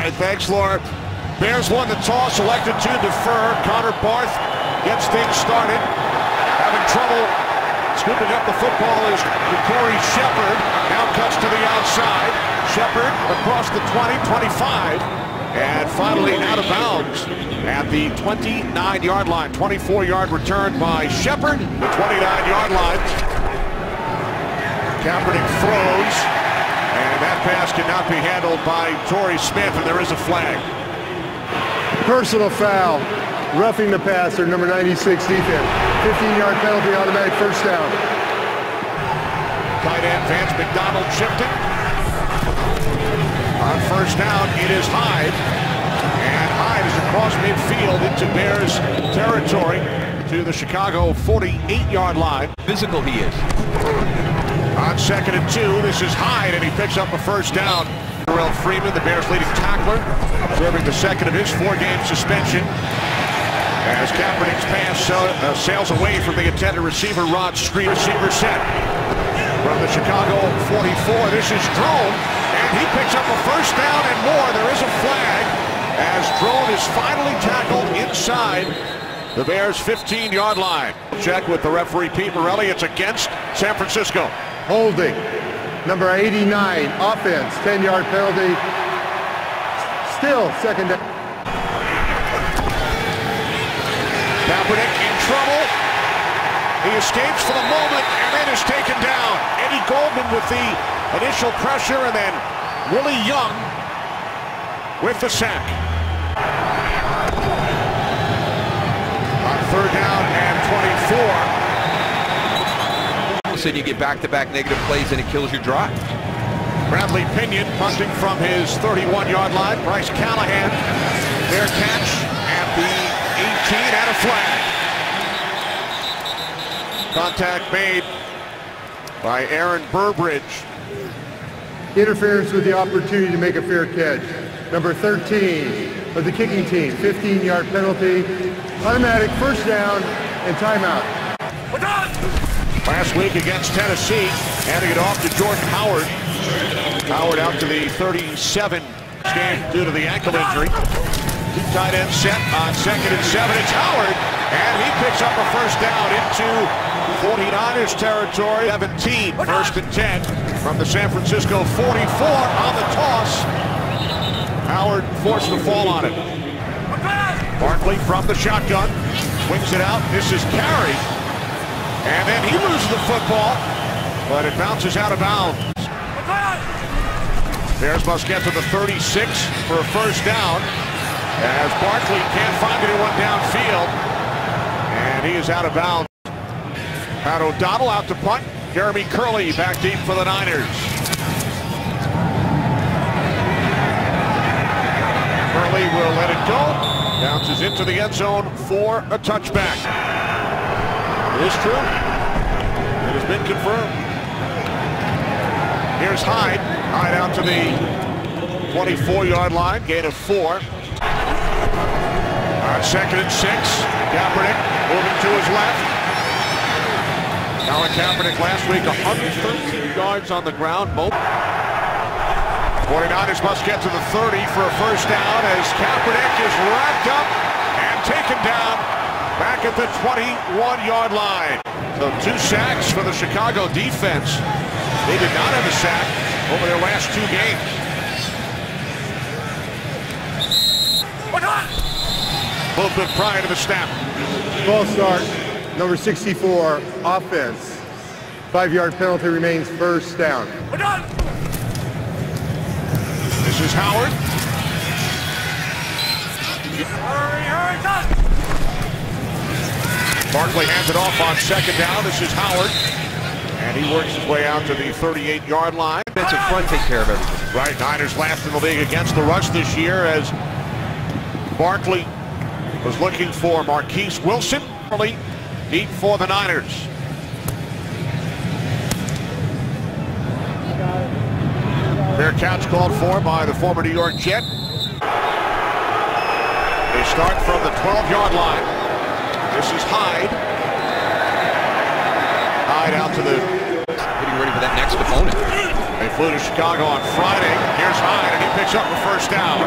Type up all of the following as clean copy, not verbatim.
right, thanks, Laura. Bears won the toss, elected to defer. Connor Barth gets things started. Having trouble scooping up the football is Corey Shepard. Now cuts to the outside. Shepard across the 20, 25. And finally out of bounds at the 29-yard line. 24-yard return by Shepard. The 29-yard line. Kaepernick throws. And that pass cannot be handled by Torrey Smith, and there is a flag. Personal foul, roughing the passer, number 96 defense. 15-yard penalty, automatic first down. Tight end Vance McDonald shifting. On first down, it is Hyde. And Hyde is across midfield into Bears territory to the Chicago 48-yard line. Physical he is. On 2nd and 2, this is Hyde, and he picks up a first down. Terrell Freeman, the Bears' leading tackler, observing the second of his 4-game suspension. As Kaepernick's pass sails away from the intended receiver, Rod Street. Receiver set from the Chicago 44. This is Drone, and he picks up a first down and more. There is a flag as Drone is finally tackled inside the Bears' 15-yard line. Check with the referee, Pete Morelli. It's against San Francisco. Holding, number 89, offense, 10-yard penalty. Still second down. Kaepernick in trouble. He escapes for the moment and then is taken down. Eddie Goldman with the initial pressure, and then Willie Young with the sack. On 3rd down and 24. Said you get back-to-back negative plays and it kills your drive. Bradley Pinion punting from his 31-yard line. Bryce Callahan, their catch at the 18 and a flag. Contact made by Aaron Burbridge. Interference with the opportunity to make a fair catch. Number 13 of the kicking team, 15-yard penalty, automatic first down and timeout. Last week against Tennessee, handing it off to Jordan Howard. Howard out to the 37 game due to the ankle injury. Two tight ends set on 2nd and 7. It's Howard, and he picks up a first down into 49ers territory. 17, 1st and 10 from the San Francisco 44 on the toss. Howard forced the fall on it. Barkley from the shotgun, swings it out. This is Carey. And then he loses the football, but it bounces out of bounds. Bears must get to the 36 for a first down, as Barkley can't find anyone downfield, and he is out of bounds. Pat O'Donnell out to punt. Jeremy Curley back deep for the Niners. Curley will let it go. Bounces into the end zone for a touchback. It is true. It has been confirmed. Here's Hyde. Hyde out to the 24-yard line. Gain of 4. On 2nd and 6. Kaepernick moving to his left. Colin Kaepernick last week 113 yards on the ground. Both 49ers must get to the 30 for a first down as Kaepernick is wrapped up and taken down back at the 21-yard line. So 2 sacks for the Chicago defense. They did not have a sack over their last 2 games. Movement prior to the snap. False start, number 64, offense. 5-yard penalty remains first down. This is Howard. Barkley hands it off on 2nd down. This is Howard. And he works his way out to the 38-yard line. Defensive front take care of everything. Right, Niners last in the league against the rush this year as Barkley was looking for Marquise Wilson. Deep for the Niners. Fair catch called for by the former New York Jet. They start from the 12-yard line. This is Hyde. Hyde out to the... Getting ready for that next opponent. They flew to Chicago on Friday. Here's Hyde, and he picks up the first down.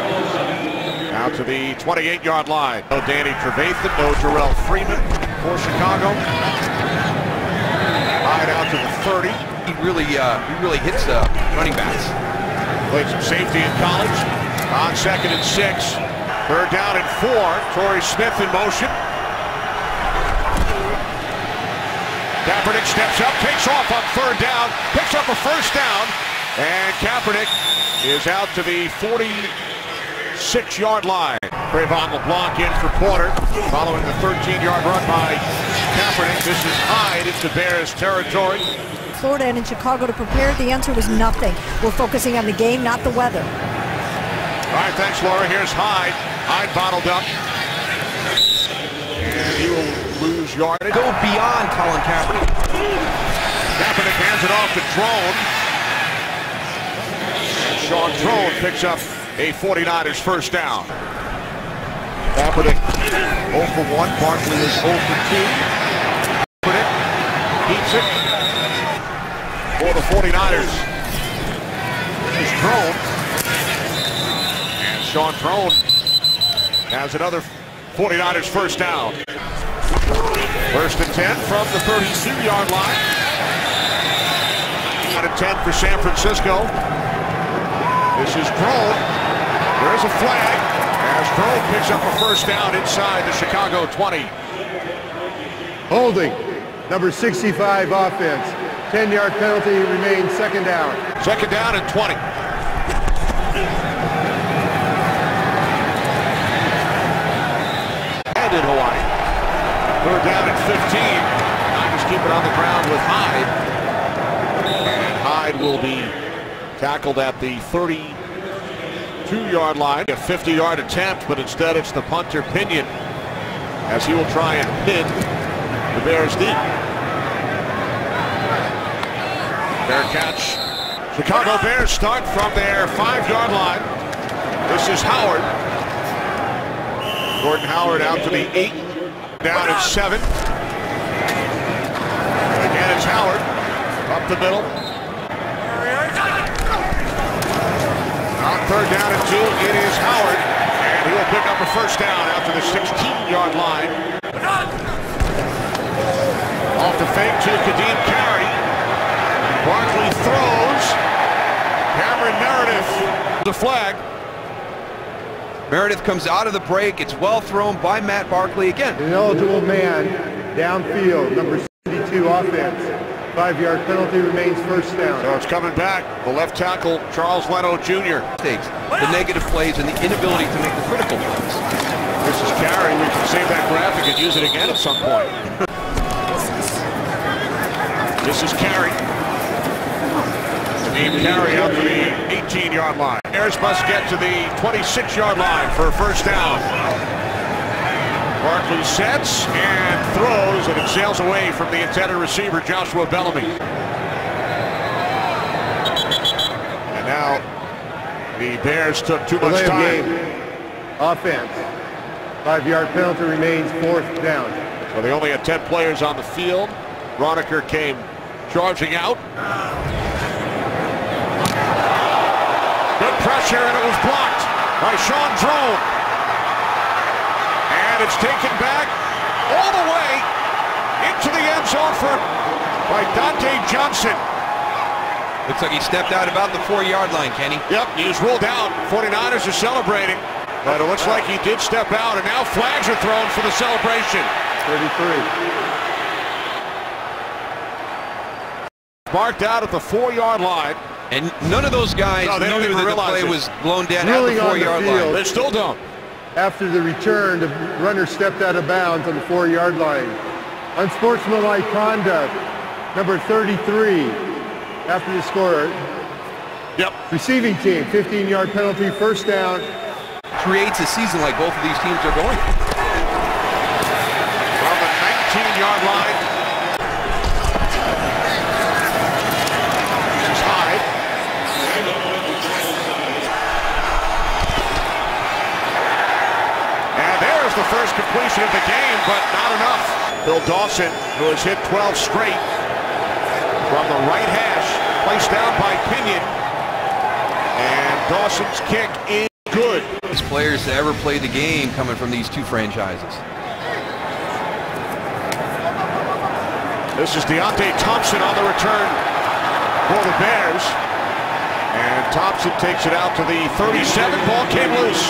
out to the 28-yard line. No Danny Trevathan, no Jarrell Freeman for Chicago. Hyde out to the 30. He really hits running backs. Played some safety in college. On 2nd and 6. 3rd down and 4. Torrey Smith in motion. Kaepernick steps up, takes off on 3rd down, picks up a 1st down, and Kaepernick is out to the 46-yard line. Trayvon LeBlanc in for Porter, following the 13-yard run by Kaepernick. This is Hyde into Bears territory. Florida and in Chicago to prepare, the answer was nothing. We're focusing on the game, not the weather. All right, thanks, Laura. Here's Hyde. Hyde bottled up. And he will lose yardage. Go beyond Colin Kaepernick. Kaepernick hands it off to Drone. Sean Drone picks up a 49ers 1st down. Kaepernick 0 for 1. Barkley is 0 for 2. Kaepernick keeps it for the 49ers. This is Drone. And Sean Drone has another 49ers 1st down. 1st and 10 from the 32-yard line. 1st and 10 for San Francisco. This is Drone. There's a flag as Drone picks up a 1st down inside the Chicago 20. Holding. Number 65 offense. 10-yard penalty remains 2nd down. 2nd down and 20. And in Hawaii. 3rd down and 15. Niners keep it on the ground with Hyde. And Hyde will be tackled at the 32-yard line. A 50-yard attempt, but instead it's the punter Pinion as he will try and pin the Bears deep. Fair catch. Chicago Bears start from their 5-yard line. This is Howard. Gordon Howard out to the 8. Down at 7. Again, it's Howard. Up the middle. On 3rd down and 2, it is Howard. And he will pick up a 1st down after the 16-yard line. Off the fake to Kadeem Carey. Barkley throws. Cameron Meredith. The flag. Meredith comes out of the break. It's well thrown by Matt Barkley again. An eligible man downfield. Number 72 offense. 5-yard penalty remains 1st down. So it's coming back. The left tackle, Charles Leno Jr. Mistakes, the negative plays, and the inability to make the critical plays. This is Carey. We can save that graphic and use it again at some point. This is Carey. Kadeem Carey out to the 18-yard line. Bears must get to the 26-yard line for a 1st down. Barkley sets and throws, and it sails away from the intended receiver, Joshua Bellamy. And now the Bears took too much time. Offense. 5-yard penalty remains 4th down. So they only had 10 players on the field. Roniker came charging out. Good pressure, and it was blocked by Sean Drone. And it's taken back all the way into the end zone by Dante Johnson. Looks like he stepped out about the 4-yard line, Kenny. Yep, he's ruled out. 49ers are celebrating. But it looks like he did step out, and now flags are thrown for the celebration. 33. Marked out at the 4-yard line. And none of those guys knew that the play was blown down at the 4-yard line. They still don't. After the return, the runner stepped out of bounds on the 4-yard line. Unsportsmanlike conduct, number 33. After the score. Yep. Receiving team, 15-yard penalty, 1st down. Creates a season like both of these teams are going. From the 19-yard line. This is Hyde. And there's the first completion of the game, but not enough. Bill Dawson, who has hit 12 straight from the right hash, placed down by Pinion. And Dawson's kick is good. Best players to ever play the game coming from these two franchises. This is Deontay Thompson on the return for the Bears. And Thompson takes it out to the 37. Ball came loose.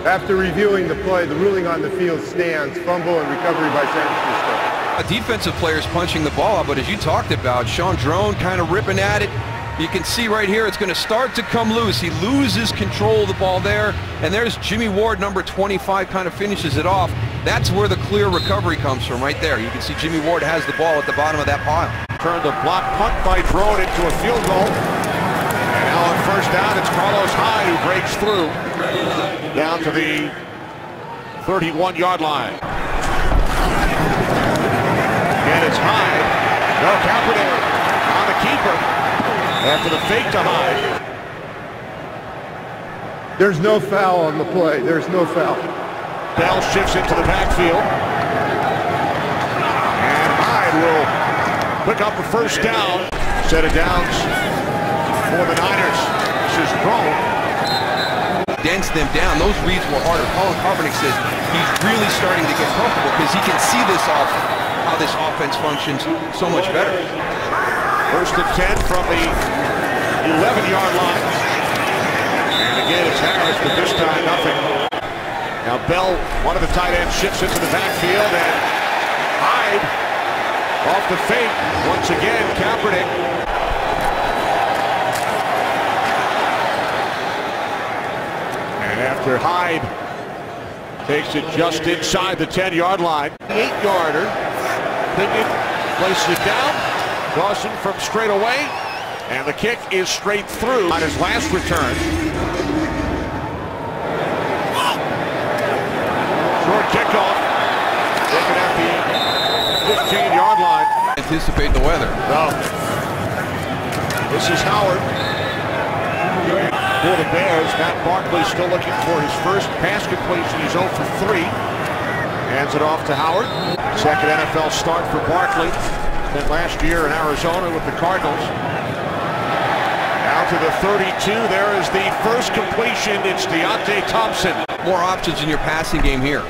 After reviewing the play, the ruling on the field stands. Fumble and recovery by San Francisco. Defensive players punching the ball out, but as you talked about, Shaun Draughn kind of ripping at it. You can see right here it's going to start to come loose. He loses control of the ball there, and there's Jimmy Ward, number 25, kind of finishes it off. That's where the clear recovery comes from, right there. You can see Jimmy Ward has the ball at the bottom of that pile. Turned the block punt by Draughn into a field goal. And now on first down, it's Carlos Hyde who breaks through down to the 31-yard line. And it's Hyde. No, Kaepernick on the keeper after the fake to Hyde. There's no foul on the play. There's no foul. Bell shifts into the backfield. And Hyde will pick up a first down. Set of downs for the Niners. This is Draughn. Dense them down. Those reads were harder. Colin Kaepernick says he's really starting to get comfortable because he can see this how this offense functions so much better. First and 10 from the 11-yard line. And again, it's Harris, but this time nothing. Now Bell, one of the tight ends, shifts into the backfield, and Hyde off the fake. Once again, Kaepernick. And after Hyde takes it just inside the 10-yard line, 8-yarder, Pinion places it down. Dawson from straight away, and the kick is straight through on his last return. Short kickoff, taken at the 15-yard line. Anticipate the weather. No. This is Howard. For the Bears, Matt Barkley still looking for his first pass completion. He's 0 for 3. Hands it off to Howard. Second NFL start for Barkley. Spent last year in Arizona with the Cardinals. Now to the 32. There is the first completion. It's Deontay Thompson. More options in your passing game here.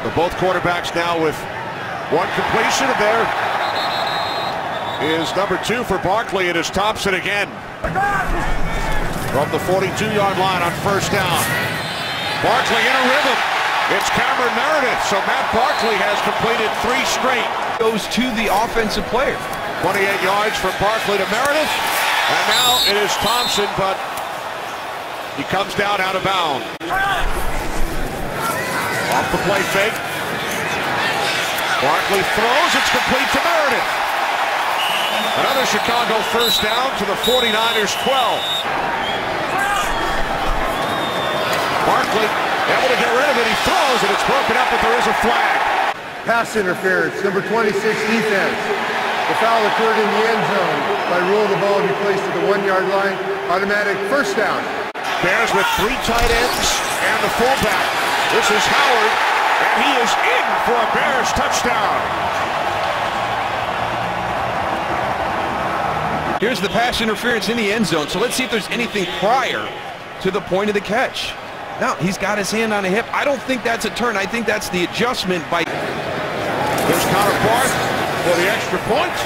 But both quarterbacks now with one completion. And there is number 2 for Barkley. It is Thompson again. From the 42-yard line on first down. Barkley in a rhythm. It's Cameron Meredith. So Matt Barkley has completed 3 straight. Goes to the offensive player. 28 yards from Barkley to Meredith. And now it is Thompson, but he comes down out of bounds. Off the play fake. Barkley throws. It's complete to Meredith. Another Chicago first down to the 49ers 12. Barkley able to get rid of it. He throws and it's broken up, but there is a flag. Pass interference, number 26 defense. The foul occurred in the end zone. By rule, the ball will be placed at the 1-yard line. Automatic first down. Bears with 3 tight ends and the fullback. This is Howard, and he is in for a Bears touchdown. Here's the pass interference in the end zone. So let's see if there's anything prior to the point of the catch. Now, he's got his hand on a hip. I don't think that's a turn. I think that's the adjustment by... Here's Connor Barth for the extra point.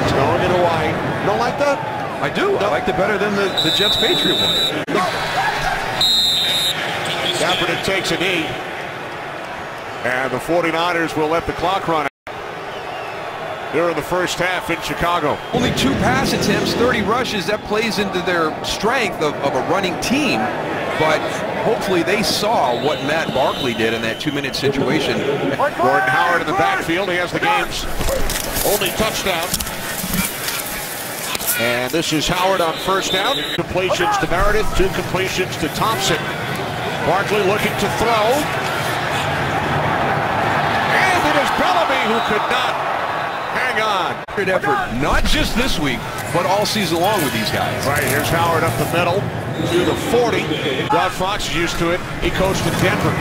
It's going into wide. You don't like that? I do. I liked it better than the Jets-Patriot one. Kaepernick takes a knee. And the 49ers will let the clock run out. Here in the first half in Chicago. Only 2 pass attempts, 30 rushes. That plays into their strength of a running team. But hopefully they saw what Matt Barkley did in that 2-minute situation. Gordon Howard in the backfield. He has the game's only touchdown. And this is Howard on first down. Completions to Meredith, 2 completions to Thompson. Barkley looking to throw. And it is Bellamy who could not hang on. Good effort, not just this week, but all season long with these guys. Right, here's Howard up the middle to the 40. Rod Fox is used to it. He coached in Denver.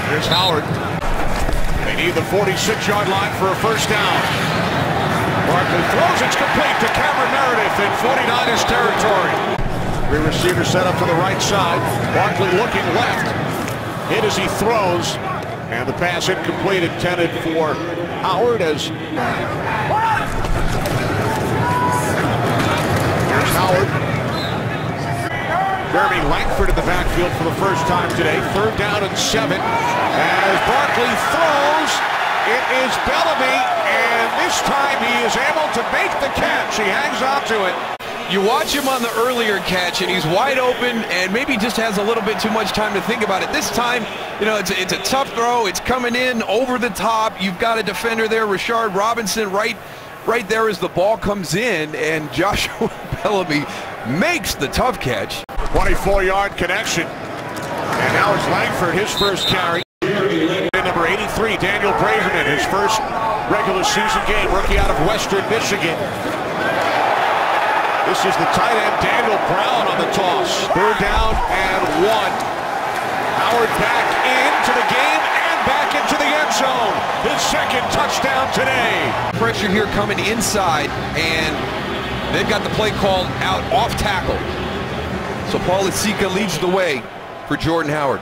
Here's Howard. They need the 46-yard line for a first down. Barkley throws, it's complete to Cameron Meredith in 49ers territory. Three receivers set up to the right side. Barkley looking left. Hit as he throws. And the pass incomplete, intended for Howard as... Here's Howard. Jeremy Langford in the backfield for the first time today. 3rd down and 7. As Barkley throws, it is Bellamy, and this time he is able to make the catch. He hangs on to it. You watch him on the earlier catch, and he's wide open, and maybe just has a little bit too much time to think about it. This time, you know, it's a tough throw. It's coming in over the top. You've got a defender there, Rashard Robinson, right there as the ball comes in, and Joshua Bellamy makes the tough catch. 24-yard connection. And now it's Langford, his first carry. Number 83, Daniel Braverman, his first regular season game, rookie out of Western Michigan. This is the tight end, Daniel Brown, on the toss. 3rd down and 1. Howard back into the game and back into the end zone. His 2nd touchdown today. Pressure here coming inside, and they've got the play called out off tackle. So Paul Lasike leads the way for Jordan Howard.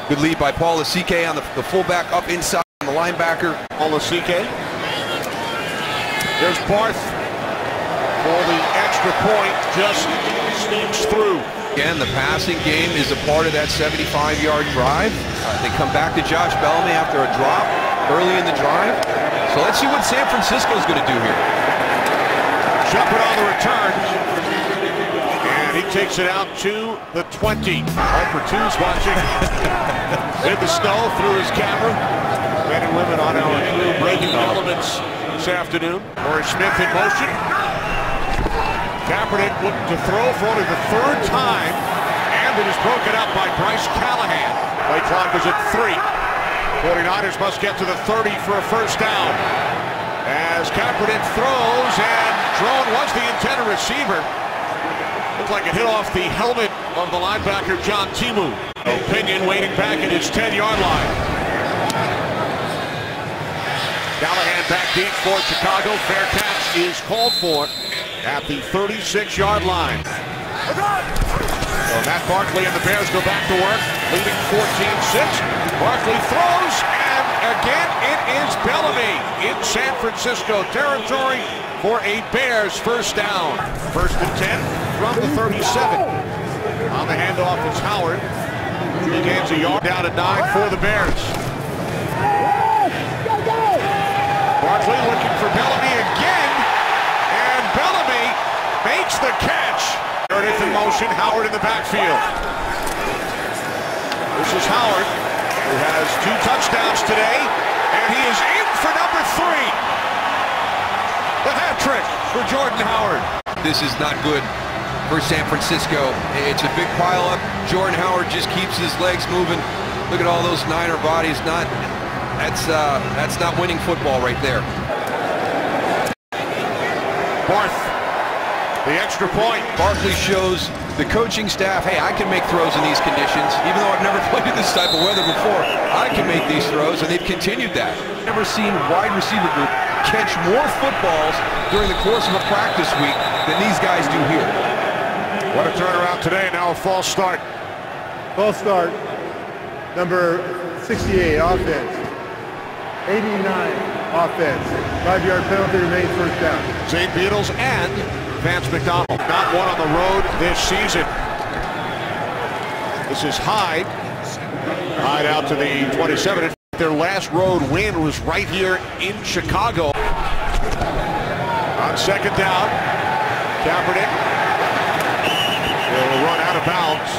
Good lead by Paul Lasike on the fullback up inside on the linebacker. Paul Lasike. There's Barth for the extra point, just sneaks through. Again, the passing game is a part of that 75-yard drive. They come back to Josh Bellamy after a drop early in the drive. So let's see what San Francisco is going to do here. Jumping on the return. And he takes it out to the 20. Harper 2's watching in the snow through his camera. Men and women on our crew breaking elements this afternoon. Morris Smith in motion. Kaepernick looking to throw for only the 3rd time. And it is broken up by Bryce Callahan. Play clock is at 3. 49ers must get to the 30 for a first down. As Kaepernick throws, and Drone was the intended receiver. Looked like it hit off the helmet of the linebacker, John Timu. Opinion waiting back at his 10-yard line. Callahan back deep for Chicago. Fair catch is called for at the 36-yard line. So Matt Barkley and the Bears go back to work, leading 14-6. Barkley throws, and again it is Bellamy in San Francisco territory for a Bears first down. 1st and 10 from the 37. On the handoff is Howard. He gains a yard, down at 9 for the Bears. Barkley looking for Bellamy again, and Bellamy makes the catch. Meredith in motion, Howard in the backfield. This is Howard, who has 2 touchdowns today, and he is in for number 3. The hat trick for Jordan Howard. This is not good for San Francisco. It's a big pileup. Jordan Howard just keeps his legs moving. Look at all those Niner bodies. That's not winning football right there. Barth, the extra point. Barkley shows the coaching staff, hey, I can make throws in these conditions. Even though I've never played in this type of weather before, I can make these throws, and they've continued that. Never seen wide receiver group catch more footballs during the course of a practice week than these guys do here. What a turnaround today. Now a false start. False start. Number 68, offense. 89, offense. 5-yard penalty, remains first down. St. Beatles and Vance McDonald. Not one on the road this season. This is Hyde. Hyde out to the 27. Their last road win was right here in Chicago. On 2nd down, Kaepernick will run out of bounds.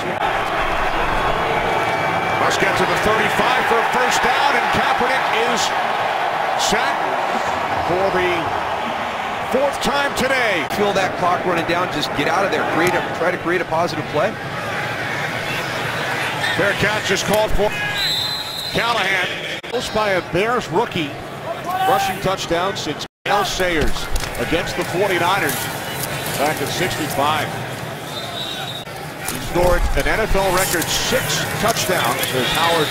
Must get to the 35 for a first down, and Kaepernick is sacked for the 4th time today. Feel that clock running down, just get out of there, try to create a positive play. Fair catch is called for. Callahan, close by a Bears rookie, rushing touchdown since Al Sayers against the 49ers back in '65. He scored an NFL record 6 touchdowns as Howard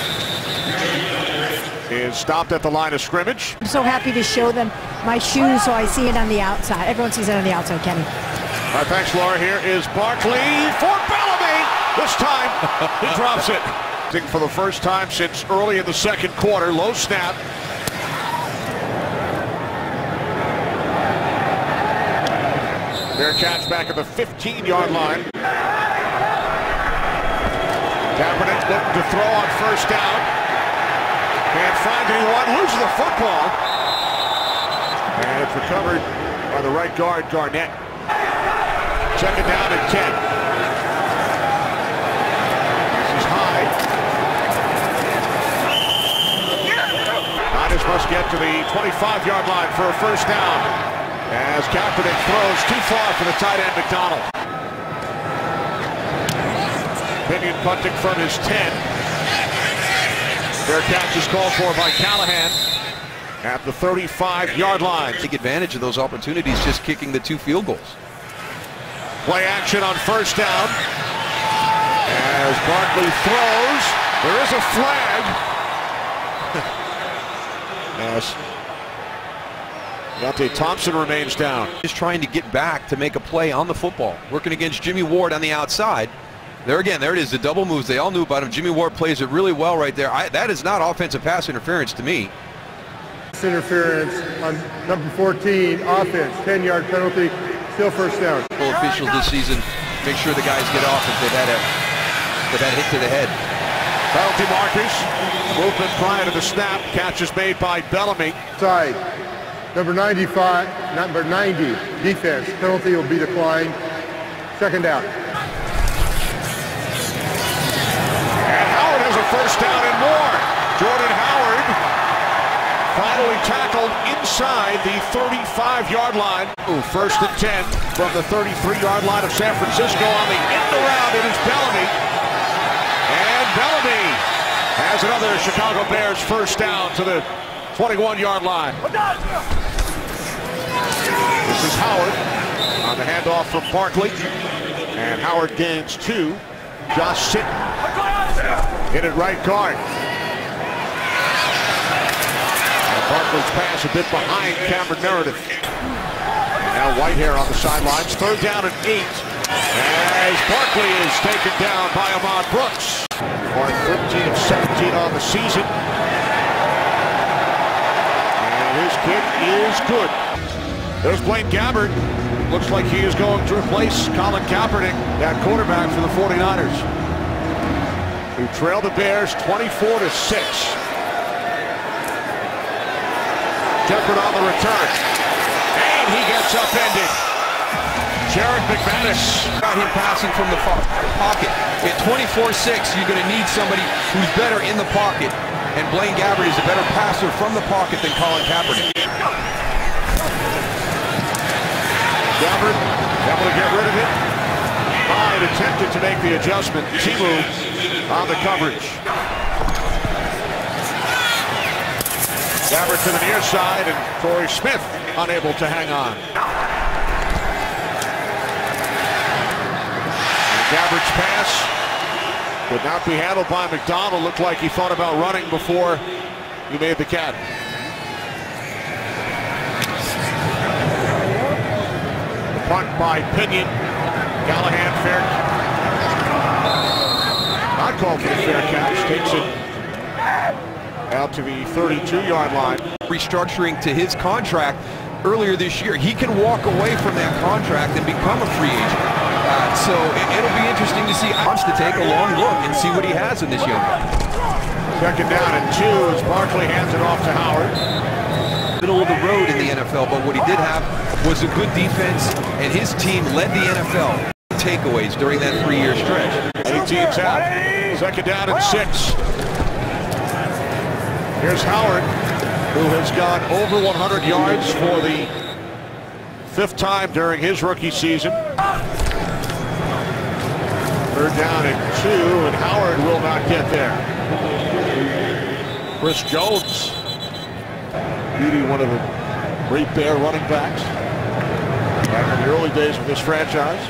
is stopped at the line of scrimmage. I'm so happy to show them my shoes so I see it on the outside. Everyone sees it on the outside, Kenny. All right, thanks, Laura. Here is Barkley for Bellamy. This time, he drops it. I think for the first time since early in the second quarter, low snap. Fair catch back at the 15-yard line. Kaepernick looking to throw on first down. Can't find anyone, loses the football. And it's recovered by the right guard, Garnett. Second down and 10. This is Hyde. Niners must get to the 25-yard line for a first down as Kaepernick throws too far for the tight end, McDonald. Pinion punting from his 10. Fair catch is called for by Callahan at the 35-yard line. Take advantage of those opportunities, just kicking the 2 field goals. Play action on first down. As Barkley throws, there is a flag. Yes. Deontay Thompson remains down. Just trying to get back to make a play on the football. Working against Jimmy Ward on the outside. There again, there it is, the double moves. They all knew about him. Jimmy Ward plays it really well right there. That is not offensive pass interference to me. Interference on number 14, offense, 10-yard penalty, still first down. Officials this season make sure the guys get off if they've had a hit to the head. Penalty markers. Movement prior to the snap. Catch is made by Bellamy. Side, number 95, number 90, defense. Penalty will be declined. Second down. And Howard has a first down and more. Jordan Howard finally tackled inside the 35-yard line. Ooh, first and 10 from the 33-yard line of San Francisco. On the end around, it is Bellamy. And Bellamy has another Chicago Bears first down to the 21-yard line. This is Howard on the handoff from Barkley. And Howard gains 2. Josh Sitton hit it right guard. Barkley's pass a bit behind Cameron Meredith. And now Whitehair on the sidelines. Third down and 8. As Barkley is taken down by Ahmad Brooks. On 13 of 17 on the season. And his kick is good. There's Blaine Gabbert. Looks like he is going to replace Colin Kaepernick, that quarterback for the 49ers, who trailed the Bears 24-6. Shepard on the return, and he gets upended. Jared McManus Got him passing from the pocket. At 24-6, you're going to need somebody who's better in the pocket, and Blaine Gabbert is a better passer from the pocket than Colin Kaepernick. Gabbert able to get rid of it. Hyde attempted to make the adjustment. Timu on the coverage. Gabbert to the near side, and Torrey Smith unable to hang on. And Gabbert's pass could not be handled by McDonald. Looked like he thought about running before he made the catch. The punt by Pinion. Callahan fair. Not called for the fair catch. Takes it out to the 32-yard line. Restructuring to his contract earlier this year. He can walk away from that contract and become a free agent. So it'll be interesting to see. He wants to take a long look and see what he has in this young guy. Second down and 2 as Barkley hands it off to Howard. Middle of the road in the NFL, but what he did have was a good defense, and his team led the NFL in takeaways during that 3-year stretch. 18's out. Second down and 6. Here's Howard, who has gone over 100 yards for the 5th time during his rookie season. Third down and 2, and Howard will not get there. Chris Jones, beauty, one of the great Bear running backs back in the early days of this franchise.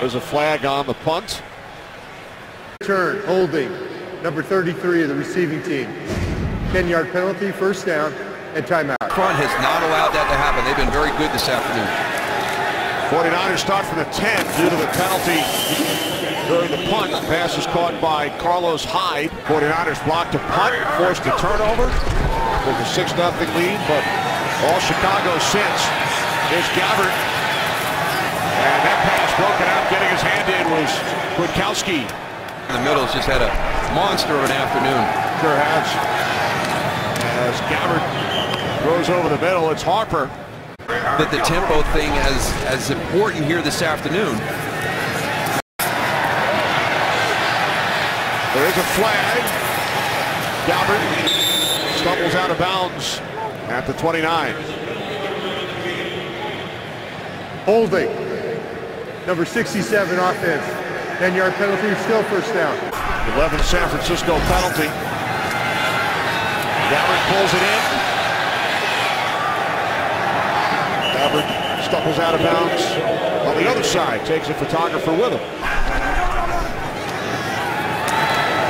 There's a flag on the punt. Return, holding, number 33 of the receiving team. 10-yard penalty, first down, and timeout. Front has not allowed that to happen. They've been very good this afternoon. 49ers start from the 10 due to the penalty during the punt. The pass is caught by Carlos Hyde. 49ers blocked a punt, forced a turnover with a 6-0 lead, but all Chicago since is Gabbert. And that pass broken out, getting his hand in was Kwiatkowski. In the middle has just had a monster of an afternoon. Sure has. As Gabbert throws over the middle, it's Harper. But the tempo thing as important here this afternoon. There is a flag. Gabbert stumbles out of bounds at the 29. Holding, number 67 offense. 10-yard penalty, still first down. 11 San Francisco penalty. Gabbert pulls it in. Gabbert stumbles out of bounds on the other side, takes a photographer with him.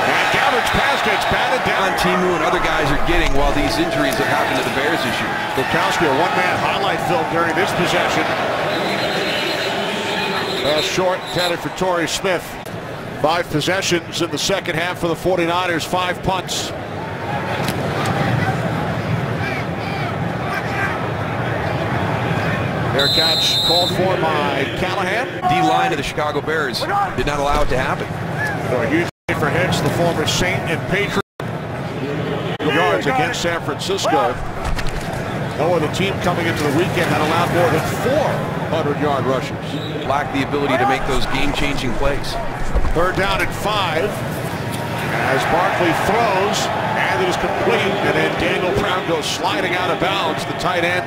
And Gabbert's pass gets batted down. Timu and other guys are getting while these injuries have happened to the Bears this year. Kwiatkowski, a one-man highlight film during this possession. Short, intended for Torrey Smith. 5 possessions in the second half for the 49ers, 5 punts. Fair catch called for by Callahan. D-line of the Chicago Bears did not allow it to happen. So a huge day for Hicks, the former Saint and Patriot. Yards against San Francisco. No other team coming into the weekend had allowed more than 400-yard rushes. Lacked the ability to make those game-changing plays. 3rd down and 5. As Barkley throws, and it is complete. And then Daniel Brown goes sliding out of bounds, the tight end.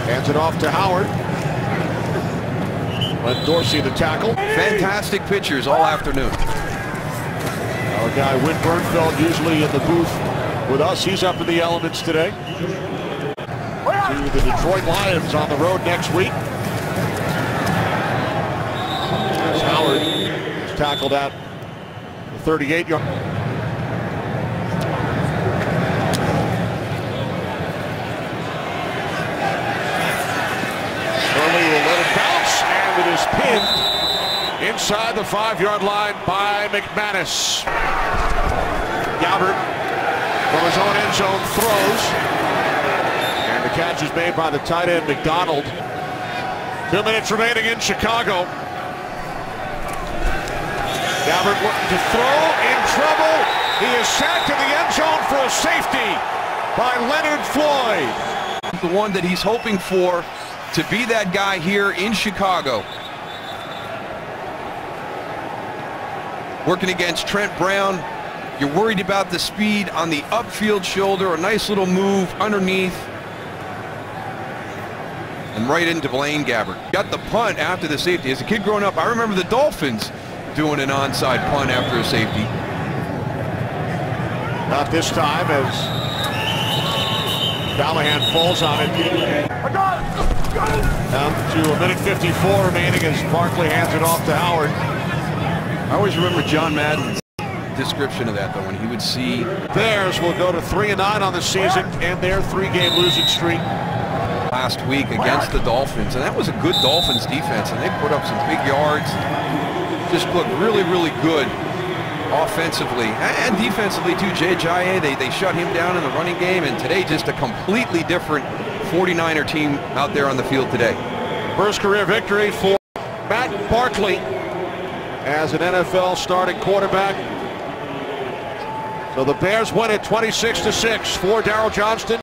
Hands it off to Howard. Let Dorsey the tackle. Fantastic pitchers all afternoon. Our guy Whit Bernfeld usually in the booth with us. He's up in the elements today. To the Detroit Lions on the road next week. As Howard is tackled at the 38-yard. Early will let it bounce, and it is pinned inside the 5-yard line by McManus. Gabbert from his own end zone throws. And the catch is made by the tight end McDonald. 2 minutes remaining in Chicago. Gabbert looking to throw, in trouble. He is sacked in the end zone for a safety by Leonard Floyd. The one that he's hoping for to be that guy here in Chicago. Working against Trent Brown. You're worried about the speed on the upfield shoulder. A nice little move underneath. And right into Blaine Gabbert. Got the punt after the safety. As a kid growing up, I remember the Dolphins doing an onside punt after a safety. Not this time, as Callahan falls on it. Down to 1:54 remaining as Barkley hands it off to Howard. I always remember John Madden's description of that, though, when he would see. Bears will go to 3-9 on the season and their 3-game losing streak. Last week against the Dolphins, and that was a good Dolphins defense, and they put up some big yards. Just looked really, really good offensively and defensively too. Jay Ajayi, they shut him down in the running game, and today just a completely different 49er team out there on the field today. First career victory for Matt Barkley as an NFL starting quarterback. So the Bears win it 26-6 for Darryl Johnston.